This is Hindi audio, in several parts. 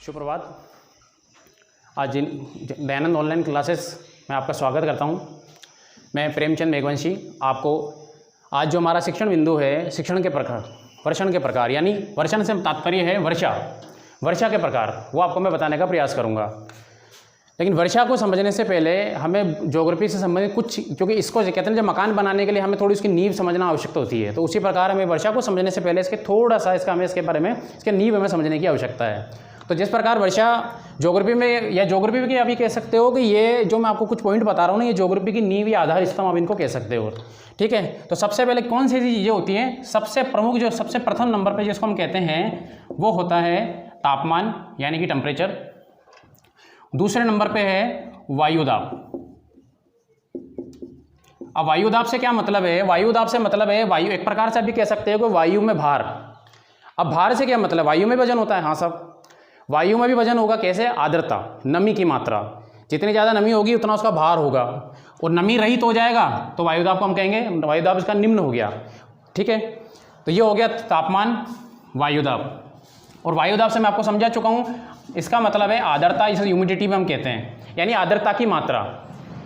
सुप्रभात। आज दयानंद ऑनलाइन क्लासेस में आपका स्वागत करता हूं। मैं प्रेमचंद मेघवंशी। आपको आज जो हमारा शिक्षण बिंदु है, शिक्षण के प्रकार, वर्षण के प्रकार, यानी वर्षण से तात्पर्य है वर्षा के प्रकार, वो आपको मैं बताने का प्रयास करूंगा। लेकिन वर्षा को समझने से पहले हमें ज्योग्राफी से संबंधित कुछ, क्योंकि इसको कहते हैं जब मकान बनाने के लिए हमें थोड़ी उसकी नींव समझना आवश्यकता होती है, तो उसी प्रकार हमें वर्षा को समझने से पहले इसके थोड़ा सा हमें इसके बारे में, इसके नींव हमें समझने की आवश्यकता है। तो जिस प्रकार वर्षा ज्योग्राफी में, या ज्योग्राफी में अभी कह सकते हो कि ये जो मैं आपको कुछ पॉइंट बता रहा हूँ ना, ये ज्योग्राफी की नींव या आधार स्तंभ आप इनको कह सकते हो। ठीक है, तो सबसे पहले कौन सी चीज़ें होती हैं? सबसे प्रमुख, जो सबसे प्रथम नंबर पे जिसको हम कहते हैं वो होता है तापमान, यानी कि टेम्परेचर। दूसरे नंबर पे है वायुदाब। अब वायुदाब से क्या मतलब है? वायुदाब से मतलब है वायु, एक प्रकार से आप भी कह सकते हो कि वायु में भार। अब भार से क्या मतलब? वायु में वजन होता है। हाँ साहब, वायु में भी वजन होगा। कैसे? आर्द्रता, नमी की मात्रा। जितनी ज़्यादा नमी होगी उतना उसका भार होगा, और नमी रहित हो जाएगा तो वायुदाब को हम कहेंगे, वायुदाब इसका निम्न हो गया। ठीक है, तो ये हो गया तापमान, वायुदाब। और वायुदाब से मैं आपको समझा चुका हूँ, इसका मतलब है आर्द्रता, इसे ह्यूमिडिटी में हम कहते हैं, यानी आर्द्रता की मात्रा।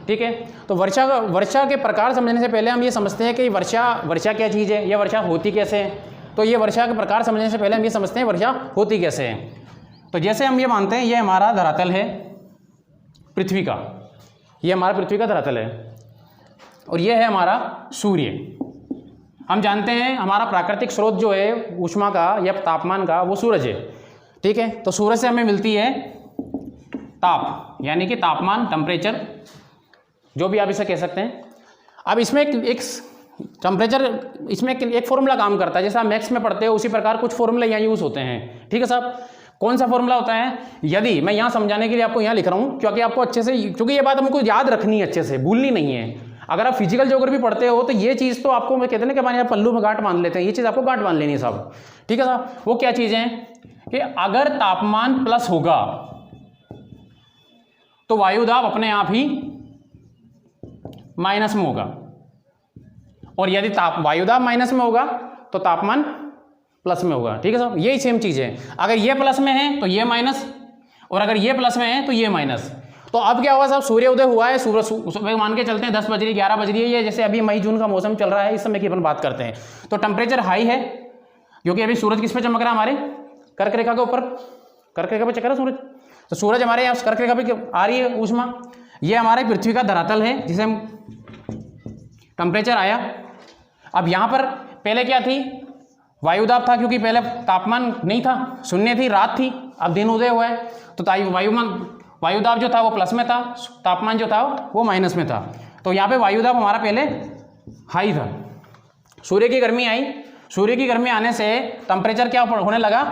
ठीक है, तो वर्षा के प्रकार समझने से पहले हम ये समझते हैं कि वर्षा क्या चीज़ है, या वर्षा होती कैसे है। तो ये वर्षा के प्रकार समझने से पहले हम ये समझते हैं वर्षा होती कैसे है। तो जैसे हम ये मानते हैं, ये हमारा धरातल है पृथ्वी का, ये हमारा पृथ्वी का धरातल है, और ये है हमारा सूर्य। हम जानते हैं हमारा प्राकृतिक स्रोत जो है ऊष्मा का या तापमान का, वो सूरज है। ठीक है, तो सूरज से हमें मिलती है ताप, यानी कि तापमान, टेम्परेचर, जो भी आप इसे कह सकते हैं। अब इसमें एक टेम्परेचर, इसमें एक फॉर्मूला काम करता है। जैसे आप मैथ्स में पढ़ते हो उसी प्रकार कुछ फॉर्मूला यहाँ यूज़ होते हैं। ठीक है साहब, कौन सा फॉर्मूला होता है? यदि मैं यहाँ समझाने के लिए आपको यहाँ लिख रहा हूँ, क्योंकि आपको अच्छे से, क्योंकि ये बात हमको याद रखनी है, अच्छे से भूलनी नहीं है। अगर आप फिजिकल ज्योग्राफी पढ़ते हो तो ये चीज़ तो आपको, मैं कहते हैं ना कि हमारे यहाँ पल्लू में गांठ बांध लेते हैं, ये चीज़ आपको गांठ बांध लेनी है साहब। ठीक है साहब, वो क्या चीज़ है कि अगर तापमान प्लस होगा तो वायुदाब अपने आप ही माइनस में होगा, और यदि वायुदाब माइनस में होगा तो तापमान प्लस में होगा। ठीक है साहब, यही सेम चीज़ है। अगर ये प्लस में है तो ये माइनस, और अगर ये प्लस में है तो ये माइनस। तो अब क्या हुआ साहब? सूर्य उदय हुआ है, सुबह मान के चलते हैं 10 बज रही, 11 बज रही है, ये जैसे अभी मई जून का मौसम चल रहा है, इस समय की अपन बात करते हैं। तो टेम्परेचर हाई है, क्योंकि अभी सूरज किस पे चमक रहा है? हमारे कर्क रेखा के ऊपर, कर्क रेखा पे चक्कर है सूरज। तो सूरज हमारे यहाँ कर्क रेखा पे आ रही है ऊष्मा। ये हमारे पृथ्वी का धरातल है, जिसे हम टेम्परेचर आया। अब यहाँ पर पहले क्या थी? वायुदाब था, क्योंकि पहले तापमान नहीं था, शून्य थी, रात थी। अब दिन उदय हुआ है, तो वायुदाब जो था वो प्लस में था, तापमान जो था वो माइनस में था। तो यहाँ पे वायुदाब हमारा पहले हाई था। सूर्य की गर्मी आई, सूर्य की गर्मी आने से टेम्परेचर क्या होने लगा?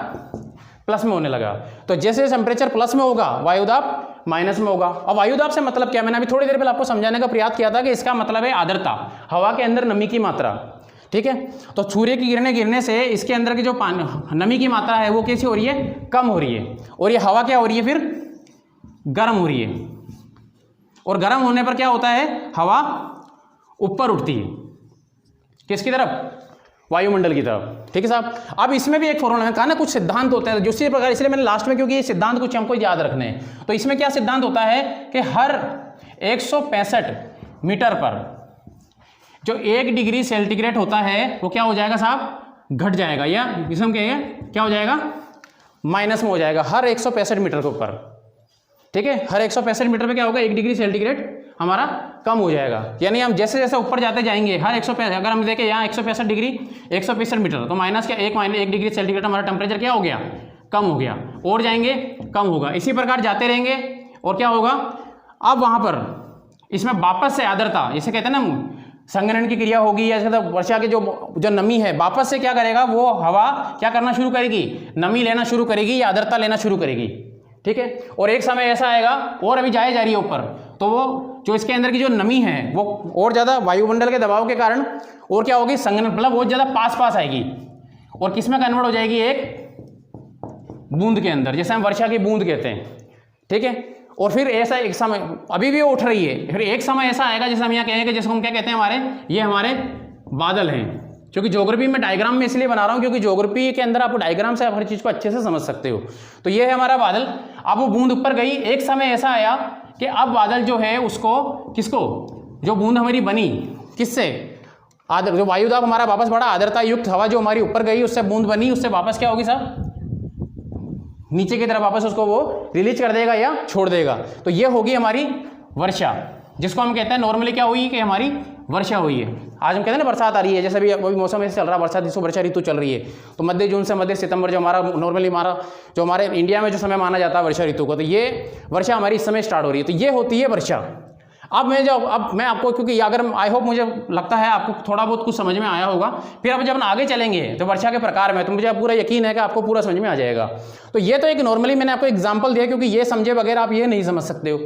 प्लस में होने लगा। तो जैसे टेम्परेचर प्लस में होगा, वायुदाब माइनस में होगा। और वायुदाब से मतलब क्या? मैंने अभी थोड़ी देर पहले आपको समझाने का प्रयास किया था कि इसका मतलब है आर्द्रता, हवा के अंदर नमी की मात्रा। ठीक है, तो सूर्य की किरणें गिरने से इसके अंदर की जो नमी की मात्रा है वो कैसी हो रही है? कम हो रही है। और ये हवा क्या हो रही है? फिर गर्म हो रही है, और गर्म होने पर क्या होता है? हवा ऊपर उठती है। किसकी तरफ? वायुमंडल की तरफ। ठीक है साहब, अब इसमें भी एक फॉर्मूला है, कहा ना कुछ सिद्धांत होते हैं, जिस प्रकार, इसलिए मैंने लास्ट में, क्योंकि ये सिद्धांत कुछ हमको याद रखने हैं। तो इसमें क्या सिद्धांत होता है कि हर 165 मीटर पर जो 1 डिग्री सेंटीग्रेड होता है वो क्या हो जाएगा साहब? घट जाएगा, या इसमें हम कहेंगे क्या हो जाएगा? माइनस में हो जाएगा, हर 165 मीटर के ऊपर। ठीक है, हर 165 मीटर पे क्या होगा? 1 डिग्री सेंटीग्रेड हमारा कम हो जाएगा। यानी हम जैसे जैसे ऊपर जाते जाएंगे, हर 165, अगर हम देखें यहाँ 165 डिग्री, 165 मीटर, तो माइनस क्या? 1 डिग्री सेंटीग्रेड हमारा टेम्परेचर क्या हो गया? कम हो गया। और जाएंगे, कम होगा। इसी प्रकार जाते रहेंगे, और क्या होगा? अब वहाँ पर इसमें वापस से आर्द्रता, जिसे कहते हैं ना संघनन की क्रिया होगी, या वर्षा की जो नमी है, वापस से क्या करेगा? वो हवा क्या करना शुरू करेगी? नमी लेना शुरू करेगी, या आर्द्रता लेना शुरू करेगी। ठीक है, और एक समय ऐसा आएगा, और अभी जाए जा रही है ऊपर, तो वो जो इसके अंदर की जो नमी है वो और ज़्यादा वायुमंडल के दबाव के कारण और क्या होगी? संघनन, मतलब बहुत ज़्यादा पास आएगी, और किस में कन्वर्ट हो जाएगी? एक बूंद के अंदर, जैसे हम वर्षा की बूंद कहते हैं। ठीक है, और फिर ऐसा एक समय, अभी भी उठ रही है, फिर एक समय ऐसा आएगा, जैसे हम यहाँ कहेंगे, जिसको हम क्या कहते हैं? ये हमारे बादल हैं। क्योंकि ज्योग्राफी में डायग्राम में इसलिए बना रहा हूँ क्योंकि ज्योग्राफी के अंदर आप डायग्राम से आप हर चीज़ को अच्छे से समझ सकते हो। तो ये है हमारा बादल। अब वो बूंद ऊपर गई, एक समय ऐसा आया कि अब बादल जो है उसको किसको, जो बूंद हमारी बनी किससे, आदर जो वायुदाब हमारा वापस बढ़ा, आर्द्रता युक्त हवा जो हमारी ऊपर गई उससे बूंद बनी, उससे वापस क्या होगी साहब, नीचे की तरफ वापस उसको वो रिलीज कर देगा या छोड़ देगा। तो ये होगी हमारी वर्षा, जिसको हम कहते हैं नॉर्मली क्या हुई कि हमारी वर्षा हुई है। आज हम कहते हैं ना बरसात आ रही है, जैसे अभी मौसम ऐसे चल रहा है, वर्षा ऋतु चल रही है। तो मध्य जून से मध्य सितंबर जो हमारा नॉर्मली जो हमारे इंडिया में जो समय माना जाता है वर्षा ऋतु को, तो ये वर्षा हमारी इस समय स्टार्ट हो रही है। तो ये होती है वर्षा। अब मैं आपको, क्योंकि अगर आई होप मुझे लगता है आपको थोड़ा बहुत कुछ समझ में आया होगा, फिर अब जब हम आगे चलेंगे तो वर्षा के प्रकार में तो मुझे पूरा यकीन है कि आपको पूरा समझ में आ जाएगा। तो ये तो एक नॉर्मली मैंने आपको एग्जांपल दिया, क्योंकि ये समझे बगैर आप ये नहीं समझ सकते हो।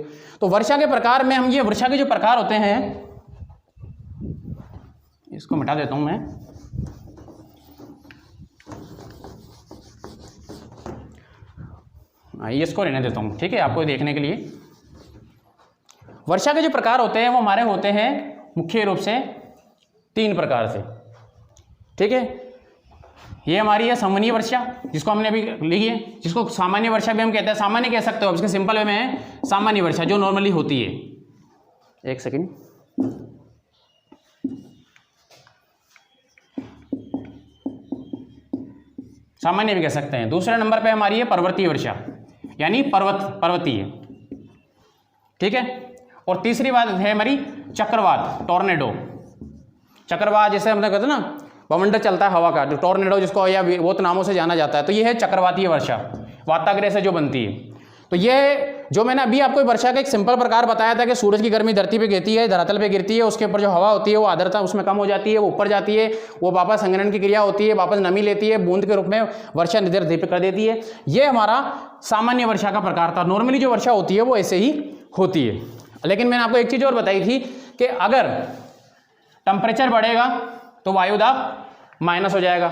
तो वर्षा के प्रकार में हम ये वर्षा के जो प्रकार होते हैं, इसको मिटा देता हूं मैं, इसको रहने देता हूं, ठीक है, आपको देखने के लिए। वर्षा के जो प्रकार होते हैं वो हमारे होते हैं मुख्य रूप से 3 प्रकार से, ठीक है। ये हमारी है संवहनीय वर्षा, जिसको हमने अभी ली है, जिसको सामान्य वर्षा भी हम कहते हैं, सामान्य कह सकते हो, इसके सिंपल वे में है सामान्य वर्षा जो नॉर्मली होती है। एक सेकेंड, सामान्य भी कह सकते हैं। दूसरे नंबर पे हमारी है पर्वतीय वर्षा, यानी पर्वतीय, ठीक है। और तीसरी बात है हमारी चक्रवात, टॉर्नेडो। चक्रवात जैसे हमने कहते हैं ना बवंडर चलता है हवा का, जो टॉर्नेडो जिसको या बहुत नामों से जाना जाता है, तो ये है चक्रवातीय वर्षा, वाताग्रह से जो बनती है। तो ये जो मैंने अभी आपको वर्षा का एक सिंपल प्रकार बताया था कि सूरज की गर्मी धरती पे गिरती है, धरातल पे गिरती है, उसके ऊपर जो हवा होती है वो आर्द्रता उसमें कम हो जाती है, वो ऊपर जाती है, वो वापस संघनन की क्रिया होती है, वापस नमी लेती है, बूंद के रूप में वर्षा धरती पे कर देती है। ये हमारा सामान्य वर्षा का प्रकार था। नॉर्मली जो वर्षा होती है वो ऐसे ही होती है। लेकिन मैंने आपको एक चीज़ और बताई थी कि अगर टेम्परेचर बढ़ेगा तो वायुदाब माइनस हो जाएगा,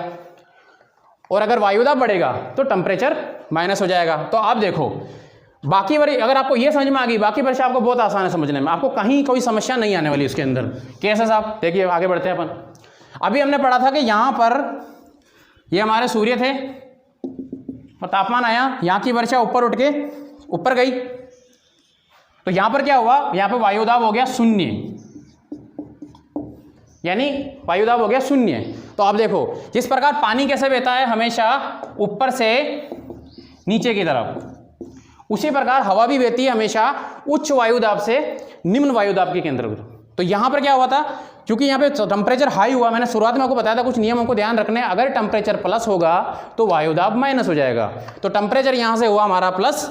और अगर वायुदाब बढ़ेगा तो टेम्परेचर माइनस हो जाएगा। तो आप देखो बाकी वाली अगर आपको ये समझ में आ गई, बाकी वर्षा आपको बहुत आसान है समझने में, आपको कहीं कोई समस्या नहीं आने वाली उसके अंदर। कैसे साहब, देखिए आगे बढ़ते हैं अपन। अभी हमने पढ़ा था कि यहाँ पर ये हमारे सूर्य थे और तापमान आया, यहाँ की वर्षा ऊपर उठ के ऊपर गई, तो यहाँ पर क्या हुआ, यहाँ पे वायुदाब हो गया 0, यानी वायुदाब हो गया 0। तो आप देखो जिस प्रकार पानी कैसे बहता है हमेशा ऊपर से नीचे की तरफ, उसी प्रकार हवा भी बहती है हमेशा उच्च वायुदाब से निम्न वायुदाब के केंद्र पर। तो यहाँ पर क्या हुआ था, क्योंकि यहाँ पे टेम्परेचर हाई हुआ, मैंने शुरुआत में आपको बताया था कुछ नियमों को ध्यान रखने, अगर टेम्परेचर प्लस होगा तो वायुदाब माइनस हो जाएगा। तो टेम्परेचर यहाँ से हुआ हमारा प्लस,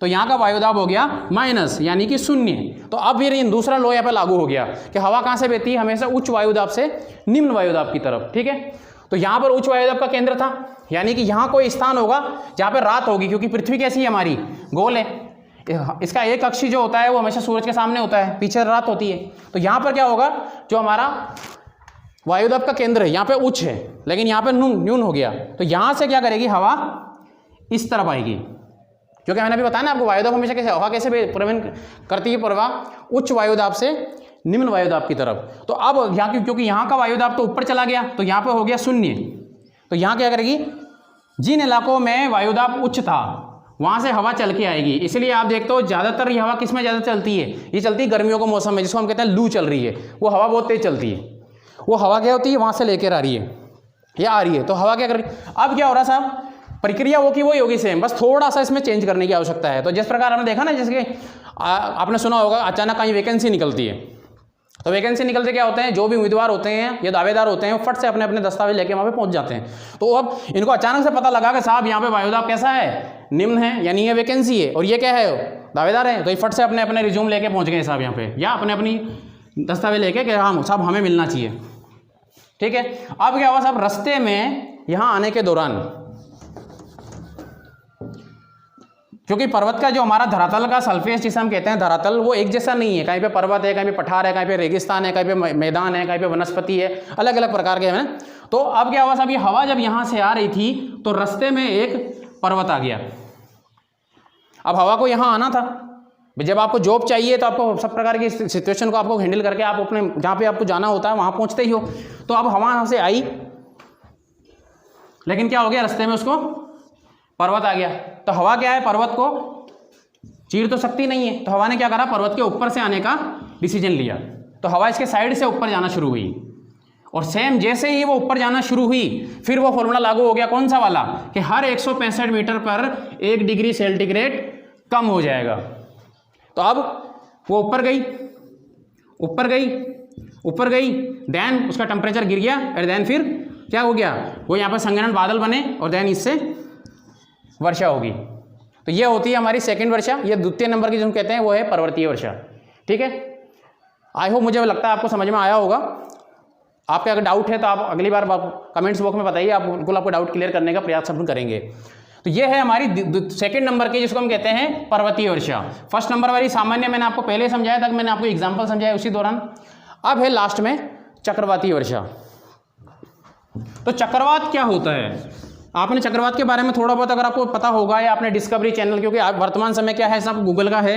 तो यहाँ का वायुदाब हो गया माइनस, यानी कि 0। तो अब फिर दूसरा लॉ यहाँ पर लागू हो गया कि हवा कहाँ से बहती है, हमेशा उच्च वायुदाब से निम्न वायुदाब की तरफ, ठीक है। तो यहाँ पर उच्च वायुदाब का केंद्र था, यानी कि यहाँ कोई स्थान होगा जहाँ पर रात होगी, क्योंकि पृथ्वी कैसी है हमारी, गोल है, इसका एक अक्ष जो होता है वो हमेशा सूरज के सामने होता है, पीछे रात होती है। तो यहाँ पर क्या होगा, जो हमारा वायुदाब का केंद्र है यहाँ पे उच्च है, लेकिन यहाँ पे न्यून हो गया, तो यहाँ से क्या करेगी, हवा इस तरफ आएगी, क्योंकि मैंने अभी बताया ना आपको वायुदाब हमेशा कैसे हवा कैसे प्रवहन करती है, प्रवाह उच्च वायुदाब से निम्न वायुदाब की तरफ। तो अब यहाँ क्योंकि यहाँ का वायुदाब तो ऊपर चला गया, तो यहाँ पे हो गया 0। तो यहाँ क्या करेगी, जिन इलाकों में वायुदाब उच्च था वहाँ से हवा चल के आएगी। इसलिए आप देखते हो ज़्यादातर ये हवा किस में ज़्यादा चलती है, ये चलती है गर्मियों के मौसम में, जिसको हम कहते हैं लू चल रही है, वो हवा बहुत तेज चलती है। वो हवा क्या होती है, वहाँ से लेकर आ रही है, ये आ रही है, तो हवा क्या कर रही है। अब क्या हो रहा साहब, प्रक्रिया वो की वही होगी सेम, बस थोड़ा सा इसमें चेंज करने की आवश्यकता है। तो जिस प्रकार हमने देखा ना, जैसे आपने सुना होगा अचानक कहीं वैकेंसी निकलती है, तो वैकेंसी निकलते क्या होते हैं, जो भी उम्मीदवार होते हैं या दावेदार होते हैं वो फट से अपने अपने दस्तावेज लेके वहाँ पे पहुँच जाते हैं। तो अब इनको अचानक से पता लगा कि साहब यहाँ पे वायुदाब कैसा है, निम्न है, यानी ये वैकेंसी है, और ये क्या है, दावेदार है। तो ये फट से अपने अपने रिज्यूम लेके पहुँच गए साहब यहाँ पे, या अपने अपनी दस्तावेज लेके कि हाँ साहब हमें मिलना चाहिए, ठीक है। अब क्या हुआ साहब, रास्ते में यहाँ आने के दौरान, क्योंकि पर्वत का जो हमारा धरातल का सरफेस जिसे हम कहते हैं धरातल, वो एक जैसा नहीं है, कहीं पे पर्वत है, कहीं पे पठार है, कहीं पे रेगिस्तान है, कहीं पे मैदान है, कहीं पे वनस्पति है, अलग अलग प्रकार के हैं। तो अब क्या हुआ साहब, ये हवा जब यहाँ से आ रही थी तो रास्ते में एक पर्वत आ गया। अब हवा को यहाँ आना था, जब आपको जॉब चाहिए तो आपको सब प्रकार की सिचुएशन को आपको हैंडल करके आप अपने जहाँ पे आपको जाना होता है वहाँ पहुँचते ही हो। तो अब हवा यहाँ से आई, लेकिन क्या हो गया, रास्ते में उसको पर्वत आ गया। तो हवा क्या है, पर्वत को चीर तो सकती नहीं है, तो हवा ने क्या करा, पर्वत के ऊपर से आने का डिसीजन लिया। तो हवा इसके साइड से ऊपर जाना शुरू हुई, और सेम जैसे ही वो ऊपर जाना शुरू हुई फिर वो फॉर्मूला लागू हो गया, कौन सा वाला, कि हर 165 मीटर पर 1 डिग्री सेंटीग्रेड कम हो जाएगा। तो अब वो ऊपर गई, ऊपर गई, ऊपर गई, देन उसका टेम्परेचर गिर गया, और देन फिर क्या हो गया, वो यहाँ पर संघनन बादल बने, और देन इससे वर्षा होगी। तो ये होती है हमारी सेकंड वर्षा। ये द्वितीय नंबर की जो हम कहते हैं वो है पर्वतीय वर्षा। ठीक है, आई होप, मुझे लगता है आपको समझ में आया होगा। आपके अगर डाउट है तो आप अगली बार कमेंट्स बॉक्स में बताइए, आप बिल्कुल आपको डाउट क्लियर करने का प्रयास हम करेंगे। तो ये है हमारी सेकंड नंबर की, जिसको हम कहते हैं पर्वतीय वर्षा। फर्स्ट नंबर वाली सामान्य मैंने आपको पहले समझाया था, मैंने आपको एग्जाम्पल समझाया उसी दौरान। अब है लास्ट में चक्रवाती वर्षा। तो चक्रवात क्या होता है, आपने चक्रवात के बारे में थोड़ा बहुत अगर आपको पता होगा, या आपने डिस्कवरी चैनल, क्योंकि वर्तमान समय क्या है, सब गूगल का है,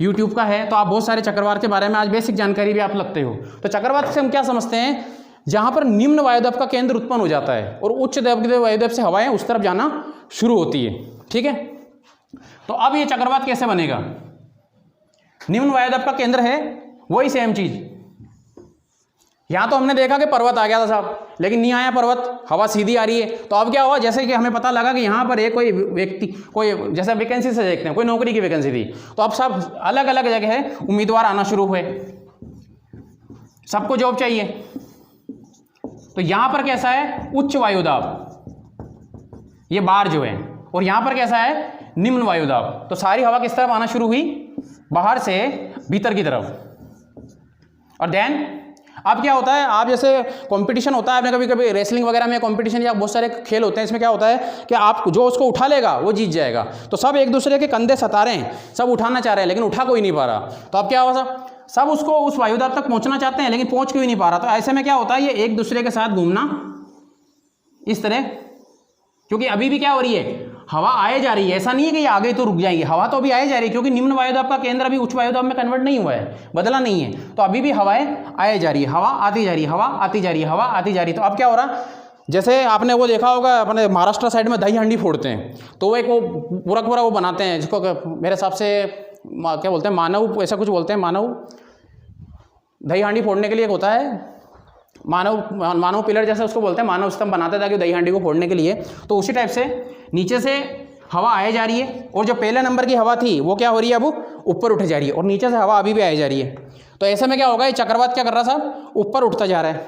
यूट्यूब का है, तो आप बहुत सारे चक्रवात के बारे में आज बेसिक जानकारी भी आप लगते हो। तो चक्रवात से हम क्या समझते हैं, जहाँ पर निम्न वायुदाब का केंद्र उत्पन्न हो जाता है और उच्च वायुदाब से हवाएं उस तरफ जाना शुरू होती है। ठीक है, तो अब ये चक्रवात कैसे बनेगा, निम्न वायुदाब का केंद्र है, वही सेम चीज। यहाँ तो हमने देखा कि पर्वत आ गया था साहब, लेकिन नहीं आया पर्वत, हवा सीधी आ रही है। तो अब क्या हुआ, जैसे कि हमें पता लगा कि यहाँ पर एक कोई व्यक्ति, कोई जैसे वैकेंसी से देखते हैं, कोई नौकरी की वैकेंसी थी, तो अब सब अलग अलग जगह है उम्मीदवार आना शुरू हुए, सबको जॉब चाहिए। तो यहाँ पर कैसा है, उच्च वायुदाब, ये बार जो है, और यहाँ पर कैसा है, निम्न वायुदाब। तो सारी हवा किस तरफ आना शुरू हुई, बाहर से भीतर की तरफ। और देन अब क्या होता है, आप जैसे कंपटीशन होता है, आपने कभी कभी रेसलिंग वगैरह में कंपटीशन या बहुत सारे खेल होते हैं, इसमें क्या होता है कि आप जो उसको उठा लेगा वो जीत जाएगा। तो सब एक दूसरे के कंधे सता रहे हैं, सब उठाना चाह रहे हैं, लेकिन उठा कोई नहीं पा रहा। तो अब क्या होगा, सब उसको उस वायुदाब तक पहुंचना चाहते हैं, लेकिन पहुंच कोई नहीं पा रहा। तो ऐसे में क्या होता है, ये एक दूसरे के साथ घूमना इस तरह, क्योंकि अभी भी क्या हो रही है, हवा आए जा रही है, ऐसा नहीं है कि ये आगे तो रुक जाएंगे, हवा तो अभी आए जा रही है, क्योंकि निम्न वायुदाब का केंद्र अभी उच्च वायुदाब में कन्वर्ट नहीं हुआ है, बदला नहीं है। तो अभी भी हवाएं आए जा रही है, हवा आती जा रही है, हवा आती जा रही है, हवा आती जा रही है। तो अब क्या हो रहा, जैसे आपने वो देखा होगा, अपने महाराष्ट्र साइड में दही हांडी फोड़ते हैं, तो वो एक वो पूरा पूरा वो बनाते हैं, जिसको मेरे हिसाब से क्या बोलते हैं, मानव, ऐसा कुछ बोलते हैं, मानव दही हांडी फोड़ने के लिए एक होता है, मानव पिलर जैसे उसको बोलते हैं, मानव स्तंभ बनाते ताकि दही हांडी को फोड़ने के लिए। तो उसी टाइप से नीचे से हवा आए जा रही है, और जो पहले नंबर की हवा थी वो क्या हो रही है, अब ऊपर उठे जा रही है, और नीचे से हवा अभी भी आए जा रही है। तो ऐसे में क्या होगा, ये चक्रवात क्या कर रहा साहब, ऊपर उठता जा रहा है।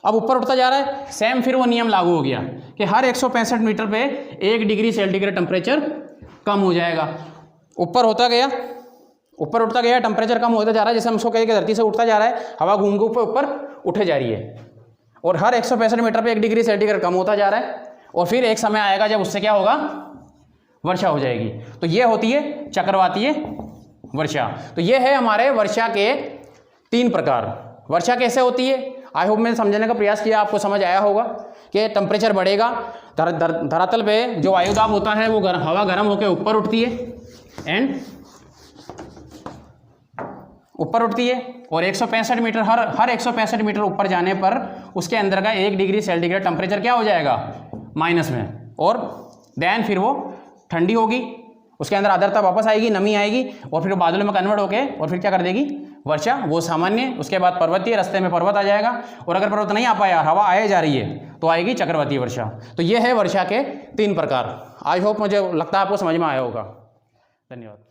अब ऊपर उठता जा रहा है, सेम फिर वो नियम लागू हो गया कि हर 165 मीटर पे 1 डिग्री सेंटीग्रेड टेम्परेचर कम हो जाएगा। ऊपर होता गया, ऊपर उठता गया, टेम्परेचर कम होता जा रहा है, जैसे हम उसको कहें कि धरती से उठता जा रहा है, हवा घूम के ऊपर उठे जा रही है, और हर 165 मीटर पे 1 डिग्री सेंटीग्रेड कम होता जा रहा है, और फिर एक समय आएगा जब उससे क्या होगा, वर्षा हो जाएगी। तो ये होती है चक्रवातीय वर्षा। तो ये है हमारे वर्षा के 3 प्रकार। वर्षा कैसे होती है, आई होप मैंने समझने का प्रयास किया, आपको समझ आया होगा कि टेम्परेचर बढ़ेगा, धरातल पे जो वायुदाब होता है वो हवा गर्म होकर ऊपर उठती है, एंड ऊपर उठती है, और 165 मीटर हर 165 मीटर ऊपर जाने पर उसके अंदर का 1 डिग्री सेंटीग्रेड टेम्परेचर क्या हो जाएगा, माइनस में, और देन फिर वो ठंडी होगी, उसके अंदर आर्द्रता वापस आएगी, नमी आएगी, और फिर बादलों में कन्वर्ट होके और फिर क्या कर देगी, वर्षा, वो सामान्य। उसके बाद पर्वतीय, रास्ते में पर्वत आ जाएगा, और अगर पर्वत नहीं आ पाया, हवा आए जा रही है, तो आएगी चक्रवातीय वर्षा। तो ये है वर्षा के 3 प्रकार। आई होप, मुझे लगता है आपको समझ में आया होगा। धन्यवाद।